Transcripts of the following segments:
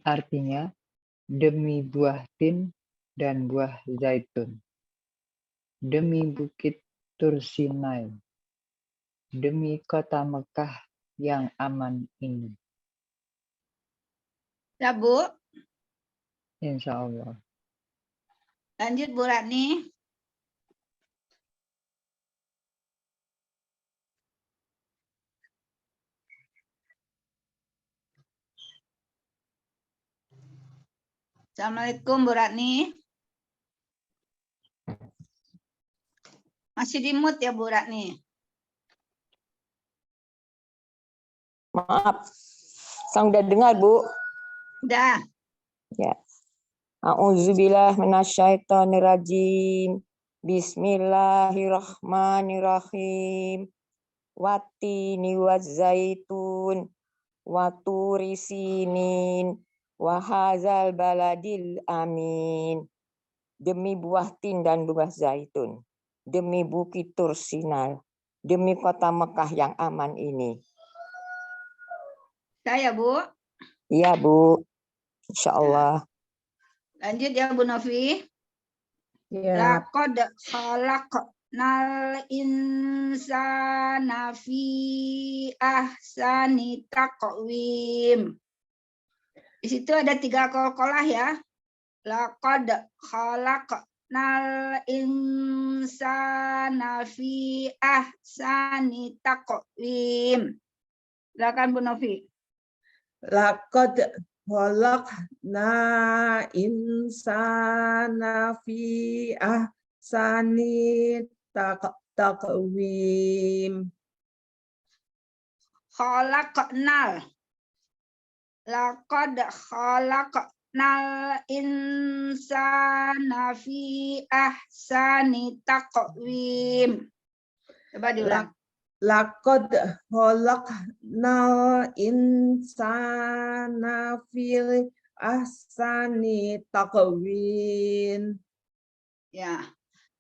Artinya, demi buah tin dan buah zaitun, demi bukit Tur Sinai, demi kota Mekah yang aman ini. Ya, Bu. Insya Allah. Lanjut, Bu Ratni. Assalamualaikum, Bu Ratni. Masih di mute ya, Bu Ratni? Maaf, saya udah dengar, Bu. Udah. Ya. A'udzubillah minasyaitonirrajim. Bismillahirrahmanirrahim. Wattini wazzaitun waturi sinin wa hadzal baladil amin. Demi buah tin dan buah zaitun, demi bukit Tur Sinai, demi kota Mekah yang aman ini. Saya, Bu. Iya, Bu. Insya Allah. Lanjut ya, Bu Novi. Ya. Laqad khalaqnal insana fi ahsani taqwim. Di situ ada 3 qalqalah ya. Laqad khalaqnal insana fi ahsani taqwim. Silakan Bu Novi. Laqad khalaqna insana fi ahsani taqwim. Khalaqnal. Laqad khalaqnal insana fi ahsani taqwim. Coba diulang. Laqad khalaqnal insana fi ahsani taqwim. Ya.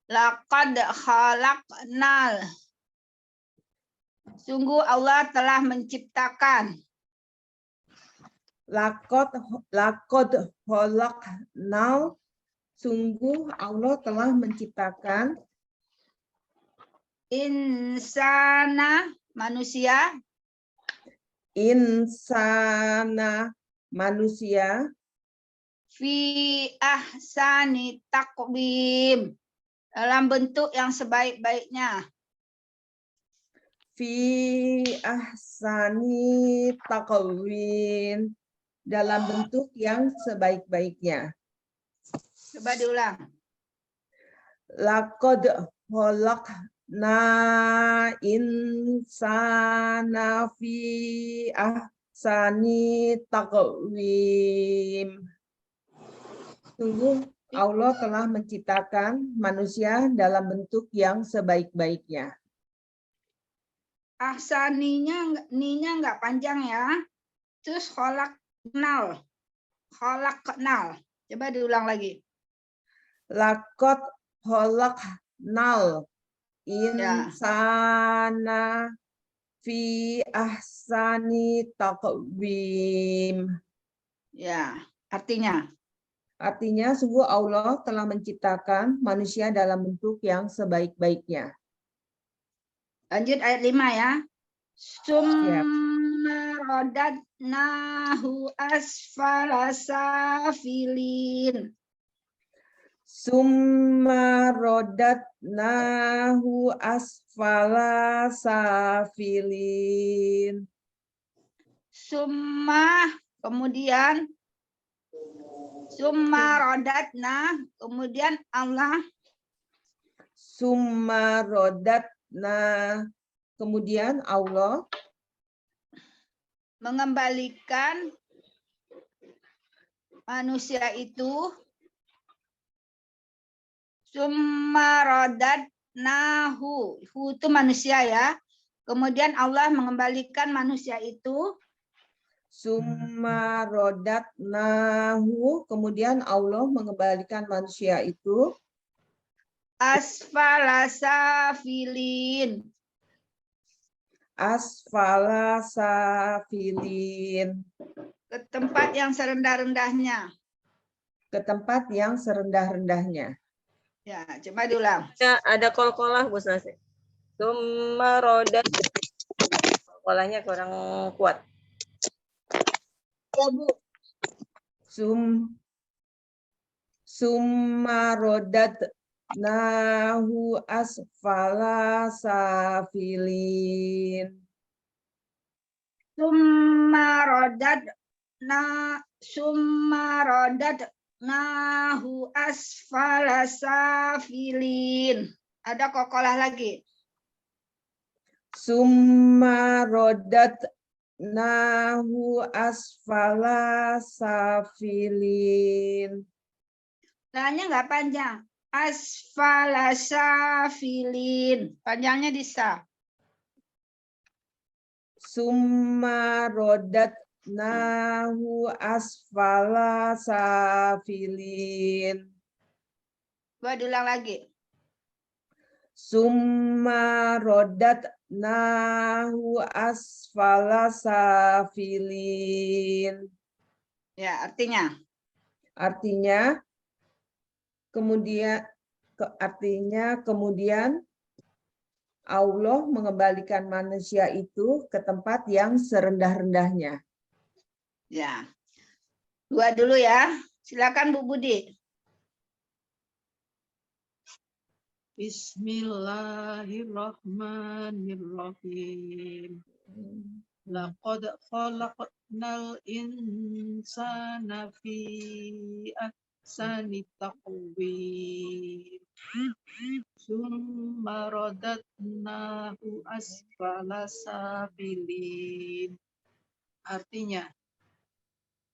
Laqad khalaqnal. Sungguh Allah telah menciptakan. Laqad khalaqnal. Sungguh Allah telah menciptakan. Insana, manusia. Insana, manusia. Fi ahsani taqwim. Dalam bentuk yang sebaik-baiknya. Fi ahsani taqwim. Dalam bentuk yang sebaik-baiknya. Coba diulang. Laqad khalaqna insana fi ahsani taqwim. Sungguh Allah telah menciptakan manusia dalam bentuk yang sebaik-baiknya. Ahsaninya nggak panjang ya. Terus khalaqnal. Khalaqnal. Coba diulang lagi. Laqad khalaqnal insana fi ahsani taqwim. Ya, artinya. Artinya sungguh Allah telah menciptakan manusia dalam bentuk yang sebaik-baiknya. Lanjut ayat 5 ya. Summa radadnahu asfala safilin. Summa radadnahu asfala safilin. Summa, kemudian summa radadna, kemudian Allah. Summa radadna, kemudian Allah mengembalikan manusia itu. Summa radadnahu, hu itu manusia ya. Kemudian Allah mengembalikan manusia itu. Summa radadnahu, kemudian Allah mengembalikan manusia itu Asfala safilin, asfala safilin. Ke tempat yang serendah-rendahnya. Ke tempat yang serendah-rendahnya. Ya, coba diulang. Ya, ada kol-kolah Bu Nasi. Summa rodat. Kolahnya kurang kuat. Ya, Bu. Summa rodat nahu asfala safilin. Summa rodad nahu asfala safilin. Ada kokolah lagi. Summa rodat nahu asfala safilin. Lanya nggak panjang. Asfala safilin. Panjangnya di sa. Summa rodat nahu asfala safilin. Coba diulang lagi. Summa rodat nahu asfala safilin. Ya, artinya. Artinya kemudian Allah mengembalikan manusia itu ke tempat yang serendah-rendahnya. Ya. Dua dulu ya. Silakan Bu Budi. Bismillahirrahmanirrahim. Laqad khalaqnal insana fi ahsani taqwim. Summa radatnahu asfala safilin. Artinya,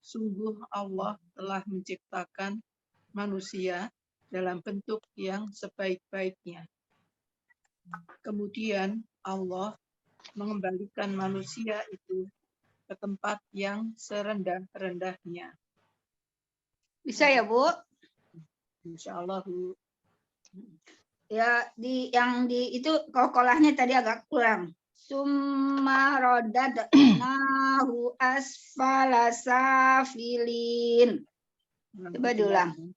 sungguh Allah telah menciptakan manusia dalam bentuk yang sebaik-baiknya. Kemudian Allah mengembalikan manusia itu ke tempat yang serendah-rendahnya. Bisa ya, Bu? Insya Allah, Bu. Ya, itu kolahnya tadi agak kurang. Summa rodadnahu asfala safilin. Coba diulang.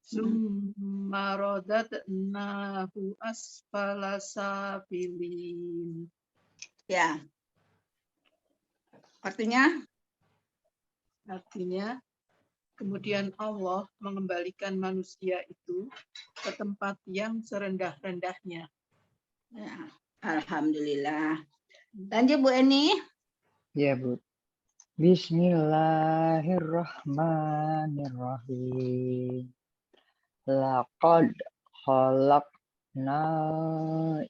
Summa radatnahu asfala safilin. Ya. Artinya? Artinya, kemudian Allah mengembalikan manusia itu ke tempat yang serendah-rendahnya. Ya. Alhamdulillah. Lanjut Bu Eni. Ya, Bu. Bismillahirrahmanirrahim. Laqad khalaqnal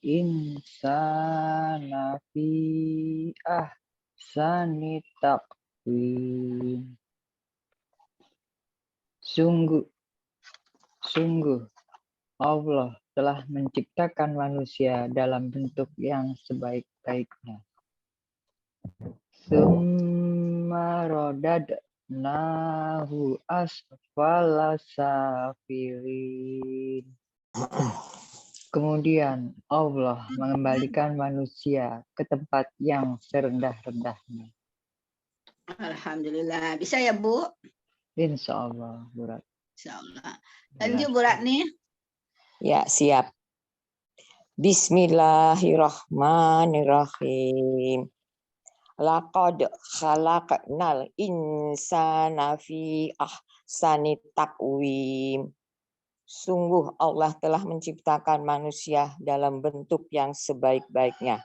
insana fi ahsani taqwim. Sungguh Allah telah menciptakan manusia dalam bentuk yang sebaik-baiknya. Summa rodadnahu asfala safilin. Kemudian Allah mengembalikan manusia ke tempat yang serendah-rendahnya. Alhamdulillah. Bisa ya, Bu? Insya Allah, Bu Rat. Insya Allah. Lanjut Bu Ratni. Ya, siap. Bismillahirrahmanirrahim. Laqad khalaqnal insana fi ahsani taqwim. Sungguh Allah telah menciptakan manusia dalam bentuk yang sebaik-baiknya.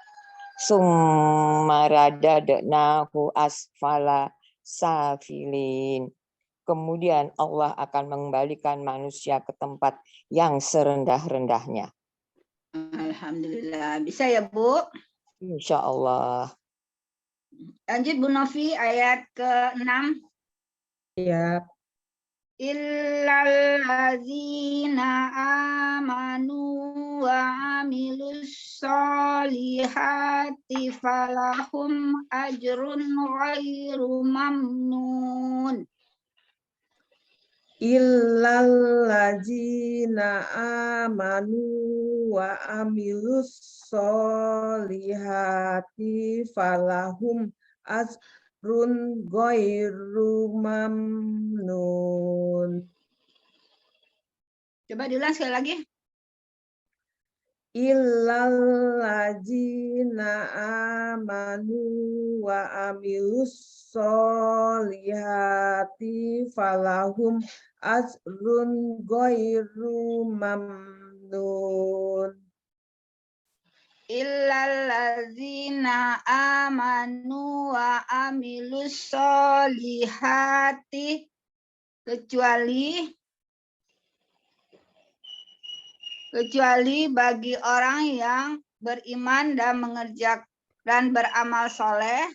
Summa radadnahu asfala safilin. Kemudian Allah akan mengembalikan manusia ke tempat yang serendah-rendahnya. Alhamdulillah. Bisa ya, Bu? Insya Allah. Lanjut Bu Novi ayat ke-6. Ya. Illallazina amanu wa amilus solihati falahum ajrun ghairu mamnun. illalladzina amanu wa amilus solihati falahum ajrun ghairu mamnun. Coba diulang sekali lagi. Illalladzina amanu wa amilus solihati falahum ajrun ghairu mamnun. Illalladzina amanu wa amilus solihati, kecuali bagi orang yang beriman dan mengerjakan beramal soleh.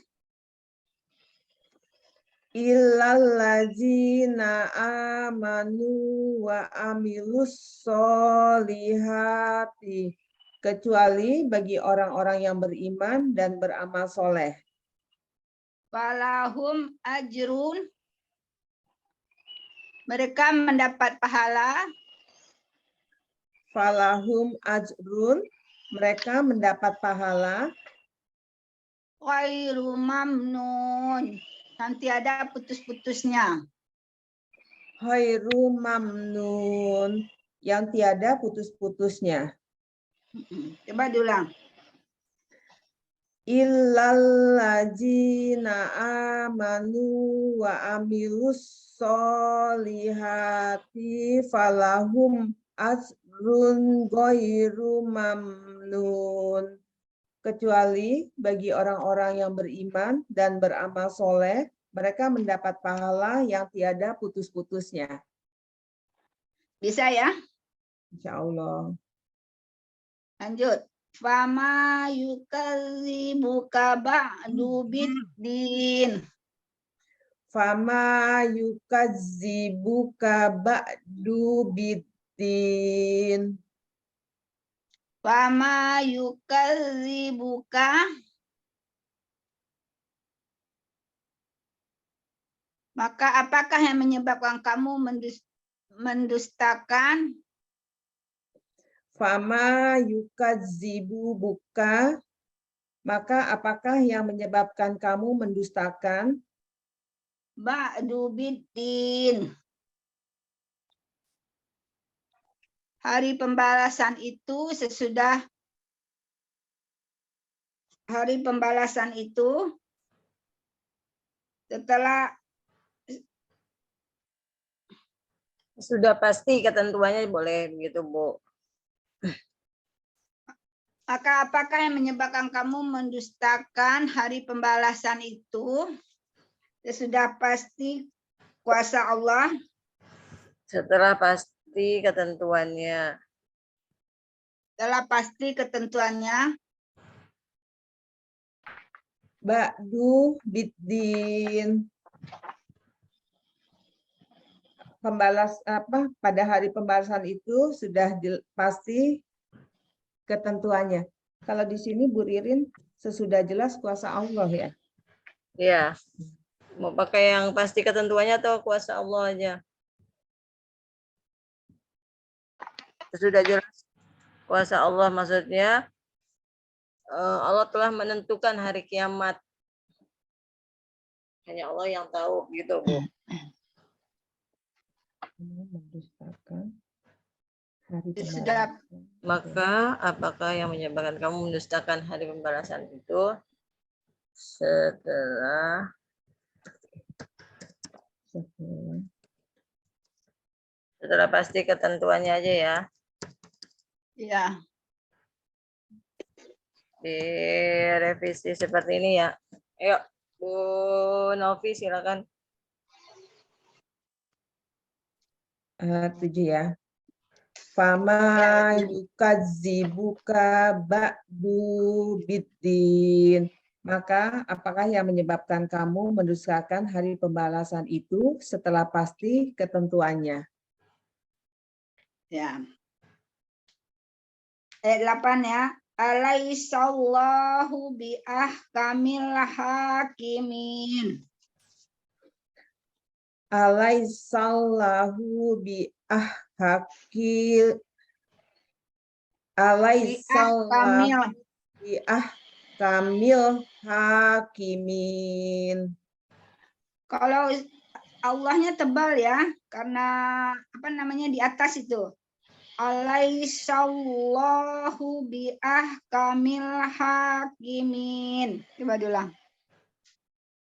Illalladzina amanu wa amilus solihati, kecuali bagi orang-orang yang beriman dan beramal soleh. Falahum ajrun, mereka mendapat pahala. Falahum ajrun, mereka mendapat pahala. Ghairu mamnun, nanti ada putus-putusnya. Khairu mamnun, yang tiada putus-putusnya. Coba diulang. Illalladzina amanu wa amilus solihati falahum ajrun ghairu mamnun, kecuali bagi orang-orang yang beriman dan beramal soleh, mereka mendapat pahala yang tiada putus-putusnya. Bisa ya? Insya Allah. Lanjut. Fama yukadzibuka ba'du biddin. Fama yukadzibuka ba'du biddin. Fama yukadzibuka, maka apakah yang menyebabkan kamu mendustakan? Fama yukadzibu buka, maka apakah yang menyebabkan kamu mendustakan? Ba'du biddin, hari pembalasan itu sesudah hari pembalasan itu setelah Sudah pasti ketentuannya boleh begitu, Bu. maka apakah yang menyebabkan kamu mendustakan hari pembalasan itu sesudah pasti kuasa Allah? Setelah pasti ketentuannya. Setelah pasti ketentuannya. Ba'du biddin. Pada hari pembalasan itu sudah pasti ketentuannya. Kalau di sini Bu Ririn sesudah jelas kuasa Allah ya. Ya. Mau pakai yang pasti ketentuannya atau kuasa Allah aja? Sudah jelas kuasa Allah, maksudnya Allah telah menentukan hari kiamat. Hanya Allah yang tahu gitu, Bu. Mendustakan hari Sudah. pembalasan. Maka apakah yang menyebabkan kamu mendustakan hari pembalasan itu setelah pasti ketentuannya aja ya. Ya. Direvisi seperti ini ya. Ayo, Bu Novi silakan. 7 ya. Fama yukadzibuka ba'du biddin. Maka apakah yang menyebabkan kamu mendustakan hari pembalasan itu setelah pasti ketentuannya? Ya. Ayat 8 ya. Alaihissallahu biahkamil hakimin. Alaisallahu bi ahkil Kamil. Alaisallahu bi ahkamil hakimin. Kalau Allahnya tebal ya, karena apa namanya di atas itu. Alaisallahu bi ahkamil hakimin. Coba diulang.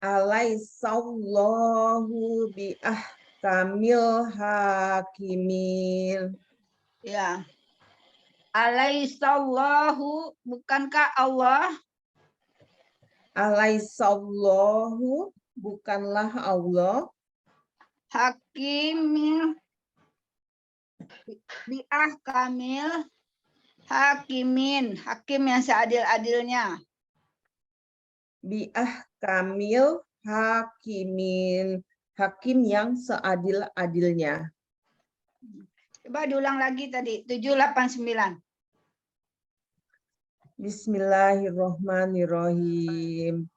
Alaisallahu bi ahkamil hakimin. Ya. Alaisallahu, bukankah Allah? Alaisallahu, bukanlah Allah. Hakimil bi ahkamil hakimin. Hakim yang seadil-adilnya. Bi ahkamil hakimin. Hakim yang seadil-adilnya. Coba diulang lagi tadi, 789. Bismillahirrahmanirrahim.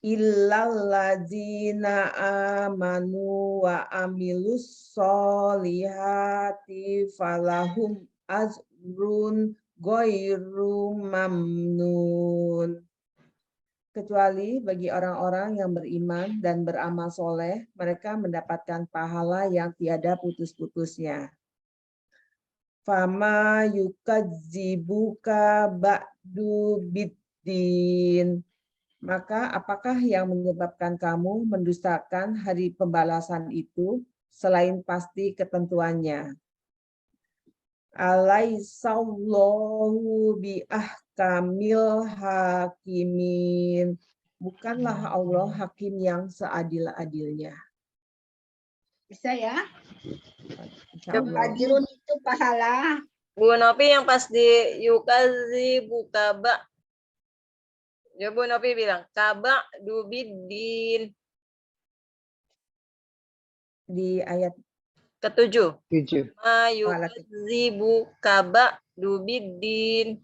Illalladzina amanu wa amilus solihati falahum ajrun ghairu mamnun. Kecuali bagi orang-orang yang beriman dan beramal soleh, mereka mendapatkan pahala yang tiada putus-putusnya. Fama yukadzibuka ba'du biddin. Maka apakah yang menyebabkan kamu mendustakan hari pembalasan itu selain pasti ketentuannya? Alaisallahu bi ahkamil hakimin. Bukanlah Allah hakim yang seadil-adilnya. Bisa ya? Insyaallah. Ajrun itu pahala. Bu Nopi yang pas di yukazi buka ba. Ya Bu Nopi bilang kaba dubidin. Di ayat Ketujuh. 7. Ma yukazibu kaba dubidin.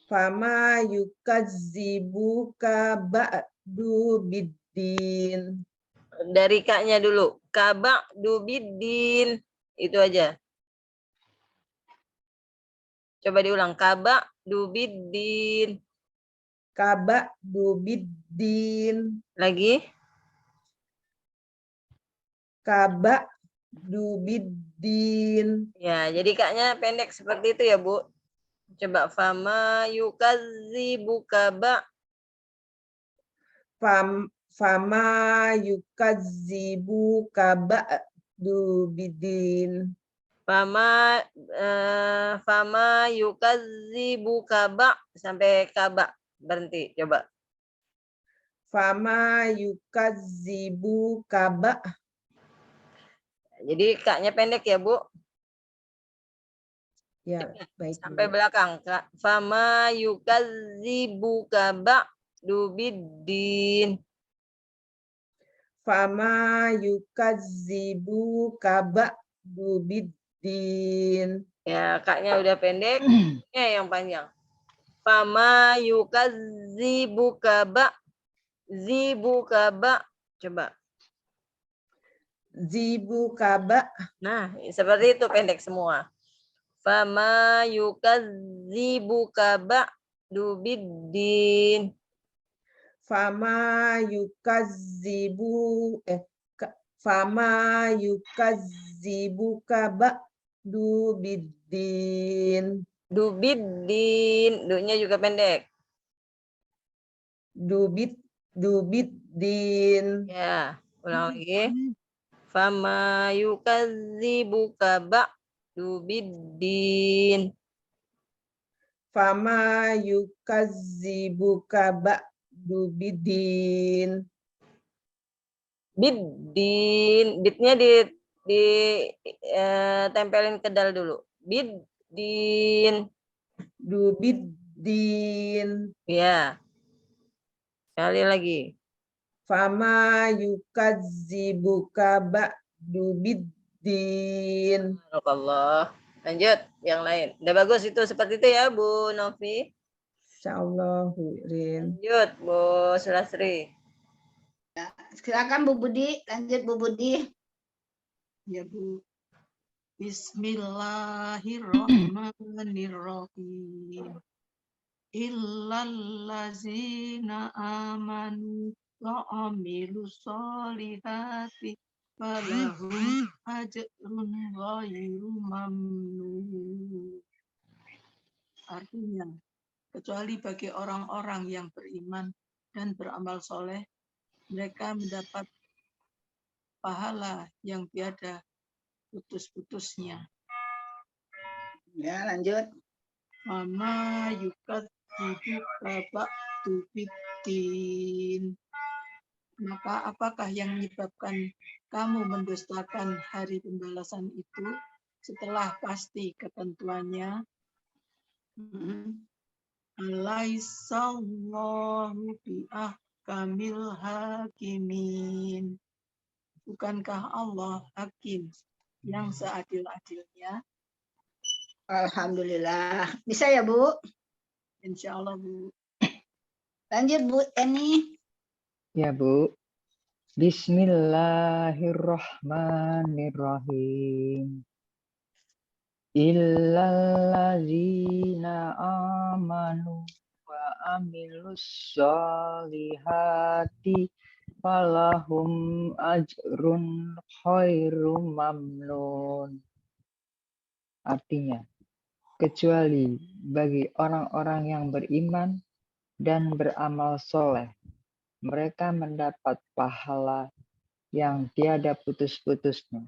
Fama yukadzibuka ba'du biddin. Dari kaknya dulu. Kaba dubidin. Itu aja. Coba diulang. Kaba dubidin. Kaba dubiddin. Lagi. Kaba dubiddin. Ya, jadi kaknya pendek seperti itu ya, Bu. Coba fama yukazibu kaba. Fama yukadzibuka ba'du biddin. Fama yukazibu kaba sampai kaba. Berhenti, coba. Fama yukadzibuka ba'. Jadi kaknya pendek ya, Bu. Ya, baik. Sampai belakang. Fama yukazibu kaba dubiddin. Fama yukadzibuka ba'du biddin. Ya, kaknya udah pendek. yang panjang. Fama yukazibu kaba zibuka ba. Coba. Zibuka ba'. Nah, seperti itu pendek semua. Fama yukadzibuka ba'du biddin. Fama yukadzibuka ba'du biddin. Dubiddin, du-nya juga pendek. Dubiddin. Ya, ulang lagi. Fama yukadzibuka ba'du biddin. Fama yukadzibuka ba'du biddin. Biddin, bitnya tempelin ke dal dulu. Biddin. Dubiddin. Ya. Sekali lagi. Fama yukadzibuka ba'du biddin. Barakallah. Lanjut yang lain. Udah bagus itu seperti itu ya Bu Novi. Insyaallah, Rin. Lanjut Bu Sulasri. Silakan Bu Budi, lanjut Bu Budi. Ya Bu. Bismillahirrahmanirrahim. Illallazina amanu wa amilus solihati falahum ajrun ghairu mamnun. Artinya, kecuali bagi orang-orang yang beriman dan beramal soleh, mereka mendapat pahala yang tiada putus-putusnya. Ya, lanjut. Mama yukadzibuka ba'du biddin. Maka apakah yang menyebabkan kamu mendustakan hari pembalasan itu setelah pasti ketentuannya? Alaihissallahu biahkamil hakimin. Bukankah Allah hakim yang seadil-adilnya? Alhamdulillah. Bisa ya Bu? Insya Allah Bu. Lanjut Bu Eni. Ya Bu. Bismillahirrahmanirrahim. Illallazina amanu wa amilus solihati falahum ajrun khairu mamnun. Artinya, kecuali bagi orang-orang yang beriman dan beramal soleh, mereka mendapat pahala yang tiada putus-putusnya.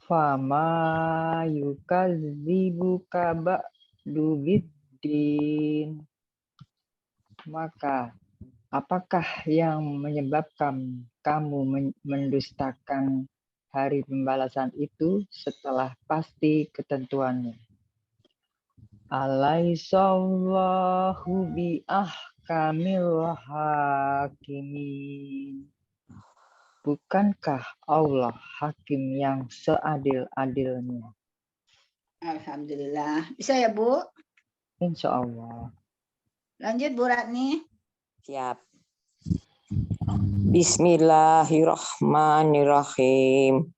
Fama yukadzibuka ba'du biddin. Maka, apakah yang menyebabkan kamu mendustakan hari pembalasan itu setelah pasti ketentuannya? Alaihissallahu biahkamil hakimin. Bukankah Allah hakim yang seadil-adilnya? Alhamdulillah. Bisa ya Bu? Insya Allah. Lanjut Bu Ratni. Siap. Bismillahirrahmanirrahim.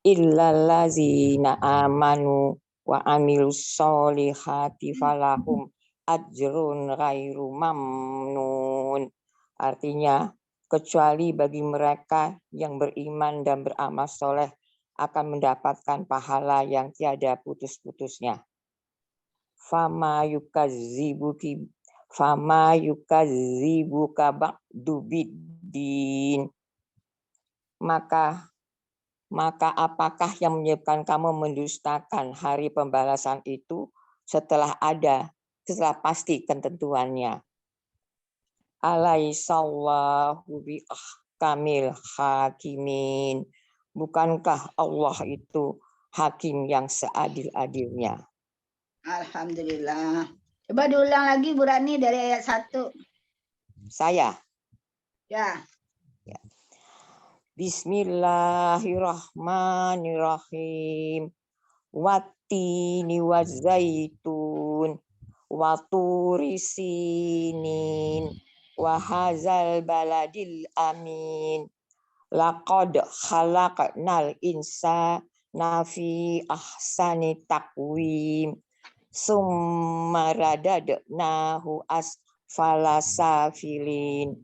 Illallazina amanu wa amilus solihati falahum ajrun ghairu mamnun. Artinya, kecuali bagi mereka yang beriman dan beramal soleh akan mendapatkan pahala yang tiada putus-putusnya. Fama yukadzibuka ba'du biddin. Maka apakah yang menyebabkan kamu mendustakan hari pembalasan itu setelah pasti ketentuannya? Alaihissallahu biahkamil hakimin. Bukankah Allah itu hakim yang seadil-adilnya? Alhamdulillah. Coba diulang lagi Bu Ratni dari ayat 1. Saya. Ya. Bismillahirrahmanirrahim. Wattini wazaitun wa turi sinin wa hadzal baladil amin. Laqad khalaqnal insana fi ahsani taqwim. Summa radadnahu asfala safilin.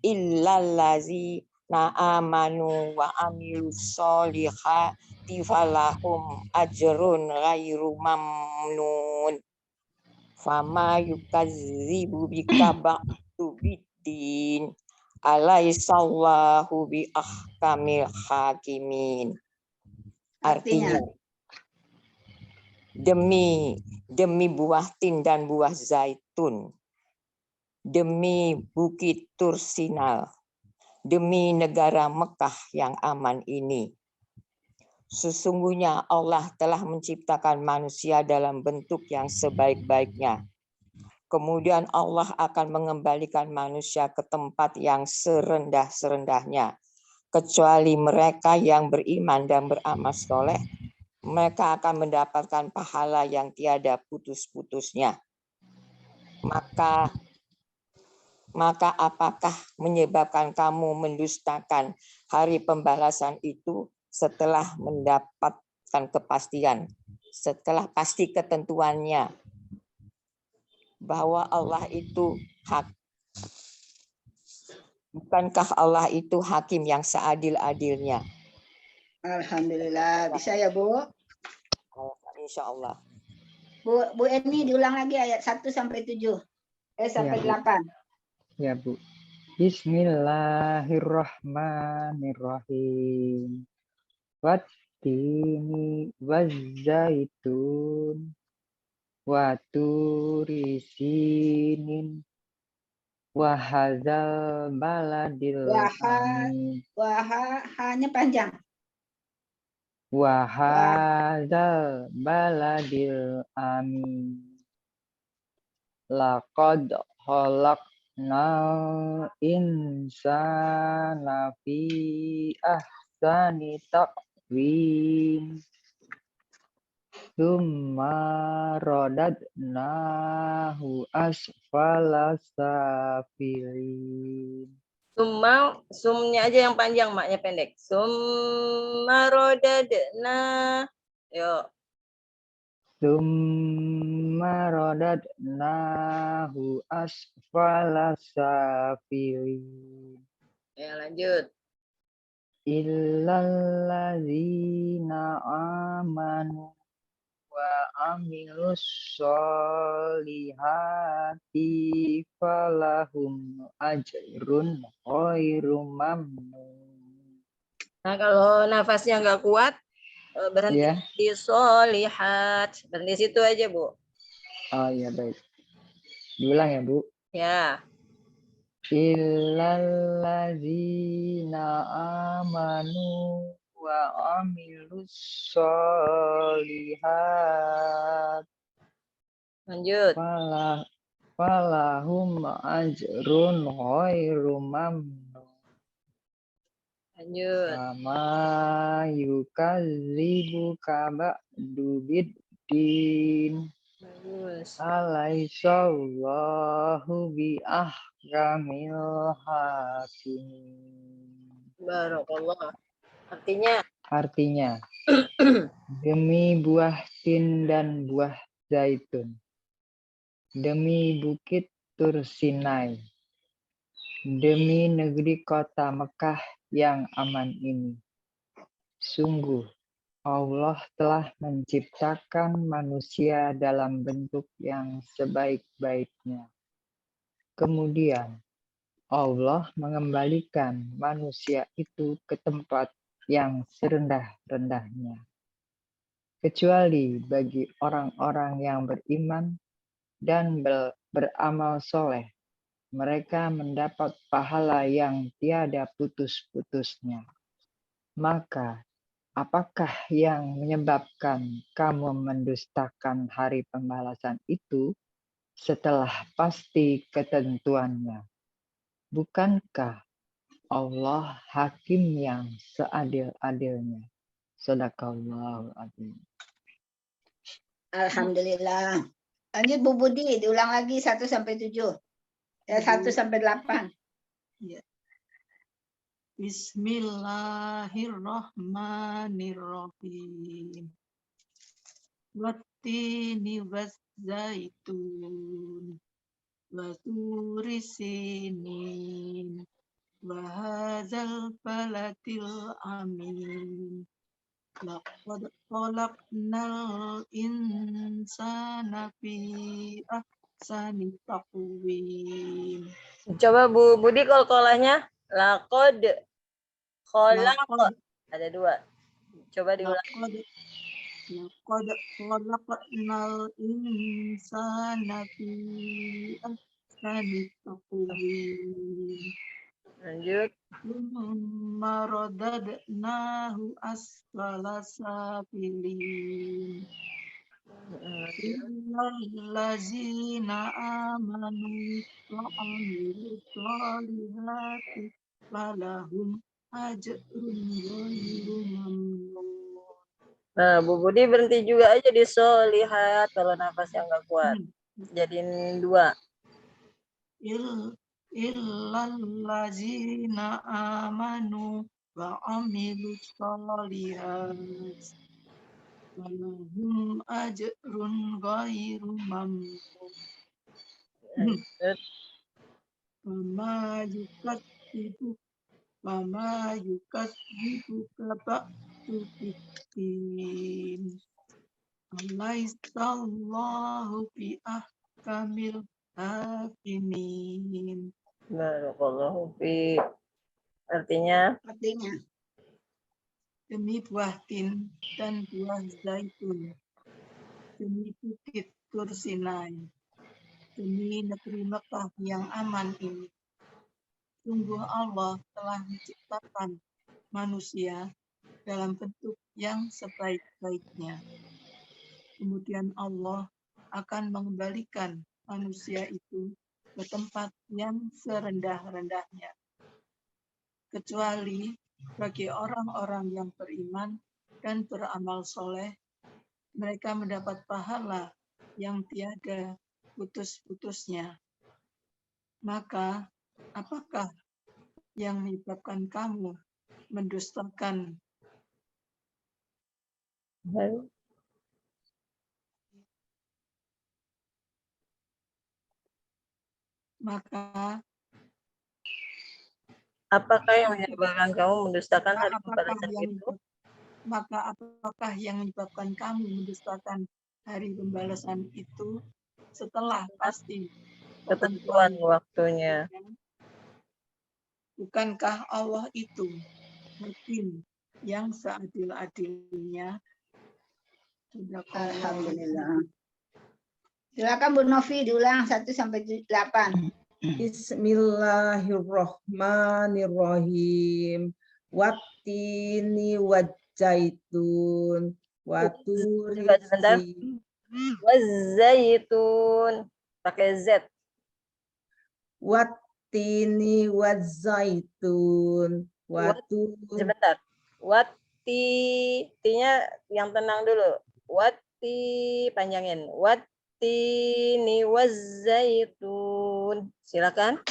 Illallazina amanu wa amilus solihati falahum ajrun ghairu mamnun. Fama yukadzibu bika ba'du biddin. Alaihissallahu biahkamil hakimin. Artinya, demi buah tin dan buah zaitun, demi bukit Tursinal, demi negara Mekah yang aman ini, sesungguhnya Allah telah menciptakan manusia dalam bentuk yang sebaik-baiknya. Kemudian Allah akan mengembalikan manusia ke tempat yang serendah-serendahnya. Kecuali mereka yang beriman dan beramal soleh, mereka akan mendapatkan pahala yang tiada putus-putusnya. Maka Maka apakah menyebabkan kamu mendustakan hari pembalasan itu setelah mendapatkan kepastian, setelah pasti ketentuannya bahwa Allah itu hak? Bukankah Allah itu hakim yang seadil-adilnya? Alhamdulillah. Bisa ya, Bu? Insya Allah. Bu Eni diulang lagi ayat 1 sampai 7. Sampai Ya, Bu. 8. Ya, Bu. Bismillahirrahmanirrahim. Wattini wazzaitun wa turi sinin wa hadzal baladil amin Hanya panjang. wa hadzal baladil amin laqad khalaqnal insana fi ahsani taqwim Tsumma radadnahu asfala safilin. Sumnya aja yang panjang, maknya pendek. Summa rodadna. Yuk. Tsumma radadnahu asfala safilin. Ya, lanjut. Illalladzina amanu wa amilus solihati falahum ajrun khairu mamnun. Nah, kalau nafasnya nggak kuat, berhenti Ya. di solihat. Berhenti situ aja, Bu. Oh iya, baik. Diulang ya, Bu. Ya. Illalladzina amanu wa amilus solihat Lanjut. falahum ajrun khairu mamnun. Lanjut. Sama yukadzibuka ba'du biddin. Bagus. Alaihissallahu bi ahkamil hakimin. Barakallah. Artinya, demi buah tin dan buah zaitun, demi bukit Tur Sinai, demi negeri kota Mekah yang aman ini. Sungguh, Allah telah menciptakan manusia dalam bentuk yang sebaik-baiknya. Kemudian, Allah mengembalikan manusia itu ke tempat yang serendah-rendahnya. Kecuali bagi orang-orang yang beriman dan beramal soleh, mereka mendapat pahala yang tiada putus-putusnya. Maka, apakah yang menyebabkan kamu mendustakan hari pembalasan itu setelah pasti ketentuannya? Bukankah Allah hakim yang seadil-adilnya? Shadaqallahul adzim. Alhamdulillah. Lanjut Bu Budi, diulang lagi 1 sampai 7. 1 sampai 8. Ya. Bismillahirrahmanirrahim. Wattini wazzaitun wa turi sinin wa hadzal baladil amin. Laqad khalaqnal insana fi ahsani taqwim. Coba Bu Budi kolkolahnya. Laqad khalaq. Ada 2. Coba diulang. Laqad khalaqnal insana fi ahsani taqwim. Lanjut. Tsumma radadnahu asfala safilin. Illallazina amanu wa amilus solihati falahum ajrun ghairu mamnun. Nah, Bu Budi berhenti juga aja di solihat kalau nafas yang nggak kuat. Jadiin 2. illallazina amanu wa amilus sholihat walahum ajrun ghairu mamnun. Lanjut. Wama yukadzibuka ba'du biddin. Alaihissallahu bi ahkamil hakimin. Barakallahu fiik. Artinya, Artinya, Demi buah tin dan buah zaitun, demi bukit Tur Sinai, demi negeri Mekah yang aman ini, sungguh Allah telah menciptakan manusia dalam bentuk yang sebaik-baiknya. Kemudian Allah akan mengembalikan manusia itu ke tempat yang serendah-rendahnya. Kecuali bagi orang-orang yang beriman dan beramal soleh, mereka mendapat pahala yang tiada putus-putusnya. Maka, apakah yang menyebabkan kamu mendustakan maka apakah yang menyebabkan kamu mendustakan hari apakah pembalasan yang itu? apakah yang menyebabkan kamu mendustakan hari pembalasan itu setelah pasti Ketentuan waktunya. Bukankah Allah itu hakim yang seadil-adilnya? alhamdulillah. Silakan Bu Novi diulang 1 sampai 8. Bismillahirrahmanirrahim. Wattini wajjaitun. Waturi. Sebentar. Wazaitun. Pakai Z. Wattini wazzaitun. Sebentar. Wati. T-nya yang tenang dulu. Wati. Panjangin. Wattini wazaitun. Silakan.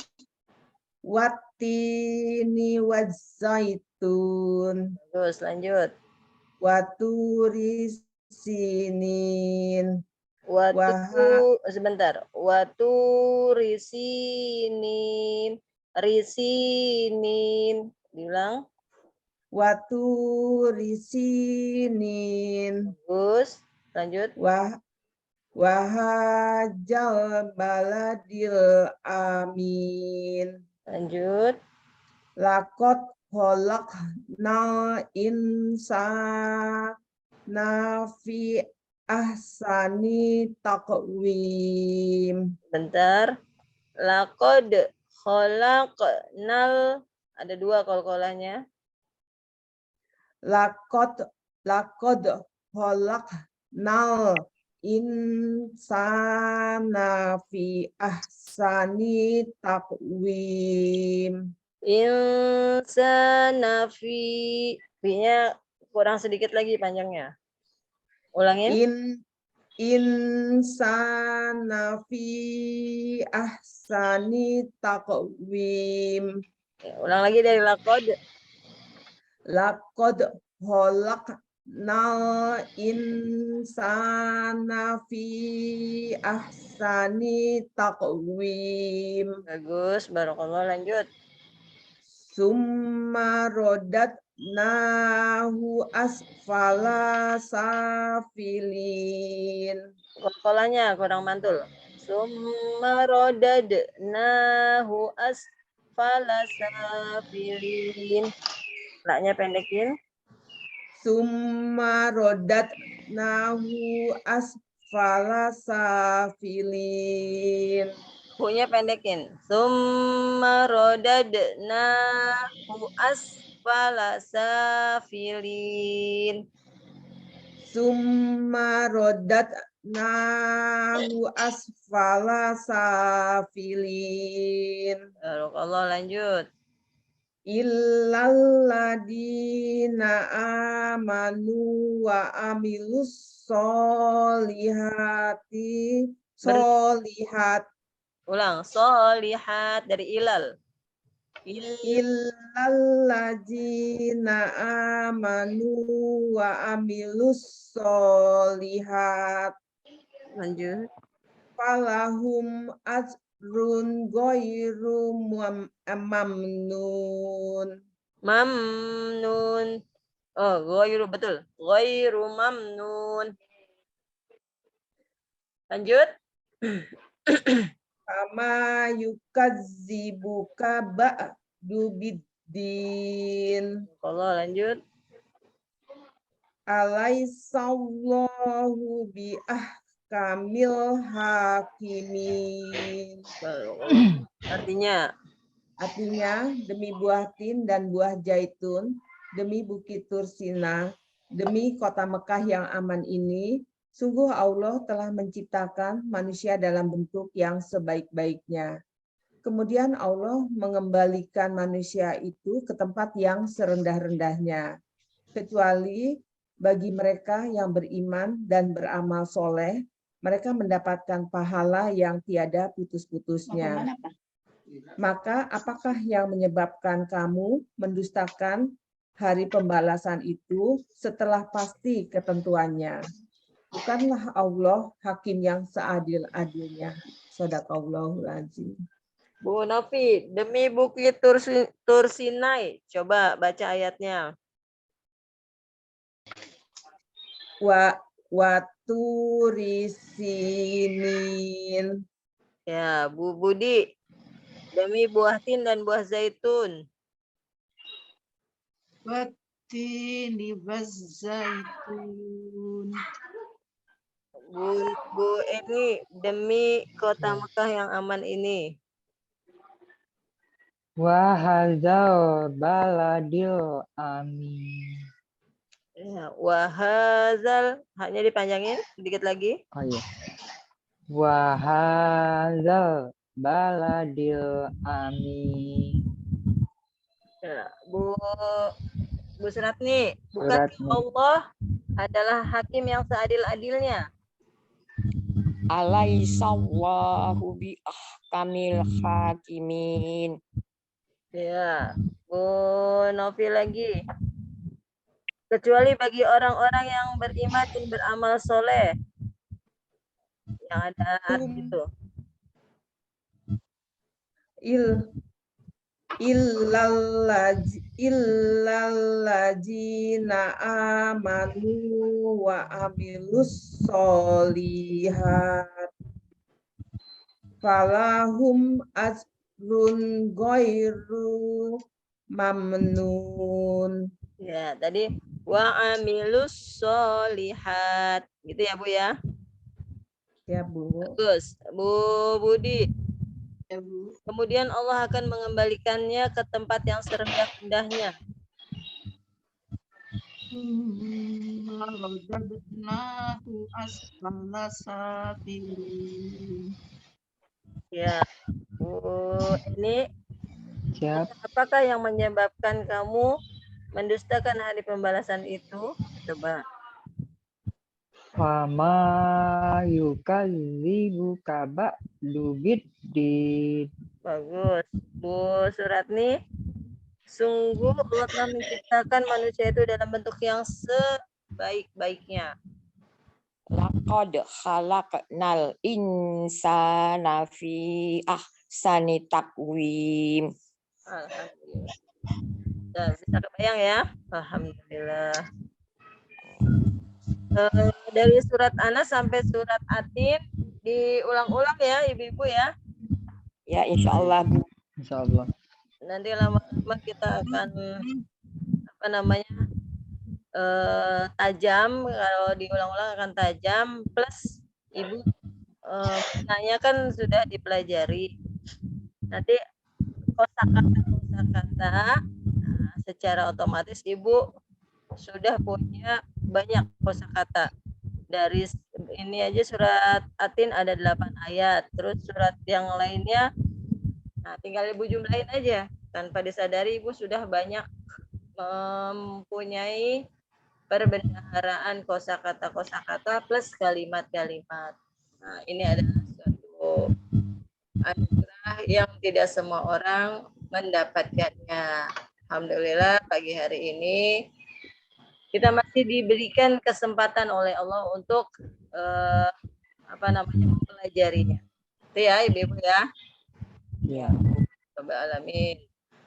Wattini wazzaitun. Terus lanjut. Waturi sinin. Sebentar. Watu risinin. Risinin. Diulang. Waturi sinin. Bagus. Lanjut. Wahajal baladil amin. Lanjut. Lakot holak nal insana fi ahsani taqwim. Bentar. Laqad khalaqnal. Ada 2 kol-kolanya. Lakot holak nal insana fi ahsani taqwim. Insana fi-nya kurang sedikit lagi panjangnya. Ulangin. Insana fi ahsani taqwim. Ulang lagi dari laqad. Laqad khalaqnal insana fi ahsani taqwim. Bagus, barakallah. Lanjut. Summa rodatnahu asfala safilin. Kolanya kurang mantul. Summa rodadnahu asfala safilin. Laknya pendekin. Summa rodatnahu asfala safilin. Hu-nya pendekin. Summa rodadnahu asfala safilin. Summa rodatnahu asfala safilin. Barakallah, lanjut. Illalladzina amanu wa amilus solihati solihat. Ulang. Solihat dari ilal. Illalladzina amanu wa amilus solihat Lanjut. falahum ajrun ghairu mamnun. Mamnun. Oh, ghairu betul. Ghairu mamnun. Lanjut. Kama yukadzibuka ba'du biddin. Kalau lanjut. Alaisallahu bi ahkamil hakimin. Artinya. Artinya, demi buah tin dan buah zaitun, demi Bukit Tursina, demi kota Mekah yang aman ini, sungguh Allah telah menciptakan manusia dalam bentuk yang sebaik-baiknya. Kemudian Allah mengembalikan manusia itu ke tempat yang serendah-rendahnya, kecuali bagi mereka yang beriman dan beramal soleh, mereka mendapatkan pahala yang tiada putus-putusnya. Maka apakah yang menyebabkan kamu mendustakan hari pembalasan itu setelah pasti ketentuannya? Bukanlah Allah hakim yang seadil-adilnya. Shadaqallahul azim. Bu Novi, demi Bukit Tursinai. Coba baca ayatnya. Wa turisinin. Ya, Bu Budi. Demi buah tin dan buah zaitun. Watini wazzaitun. Bu Eni, demi kota Mekah yang aman ini. Wahadzal baladil amin. Ya, wahazal, haknya dipanjangin sedikit lagi. Oh iya. Wahadzal baladil amin. Ya, Bu Suratni, bukan Allah adalah hakim yang seadil-adilnya. Alaisallahu bi ahkamil hakimin. Ya, Bu Novi lagi. Kecuali bagi orang-orang yang beriman dan beramal soleh. Yang ada arti itu. Illalladzina amanu wa amilus solihat falahum ajrun ghairu mamnun. Ya, tadi wa amilus solihat. Gitu ya, Bu ya. Ya, Bu. Bagus. Bu Budi. Ya, Bu. Kemudian Allah akan mengembalikannya ke tempat yang serendah-rendahnya. Radadnahu asfala safilin. Ya, Bu ini Siap. apakah yang menyebabkan kamu mendustakan hari pembalasan itu? Coba. Fama yukadzibuka ba'du biddin. Bagus. Bu Suratni, sungguh Allah telah menciptakan manusia itu dalam bentuk yang sebaik-baiknya. Laqad khalaqnal insana fi ahsani taqwim. Alhamdulillah. Dan bisa kebayang ya? Alhamdulillah. Dari surat Anas sampai surat Atin diulang-ulang ya ibu-ibu ya. Ya, insya Allah, Bu. Insyaallah. Nanti lama-lama kita akan tajam, kalau diulang-ulang akan tajam, plus ibu nanya kan sudah dipelajari. Nanti kosakata secara otomatis ibu sudah punya banyak kosakata. Dari ini aja surat Atin ada 8 ayat, terus surat yang lainnya tinggal ibu jumlahin aja. Tanpa disadari ibu sudah banyak mempunyai perbendaharaan kosakata plus kalimat-kalimat. Nah, ini adalah suatu anugerah yang tidak semua orang mendapatkannya. Alhamdulillah pagi hari ini kita masih diberikan kesempatan oleh Allah untuk mempelajarinya. Itu ya Ibu-ibu ya. Iya. Alamin.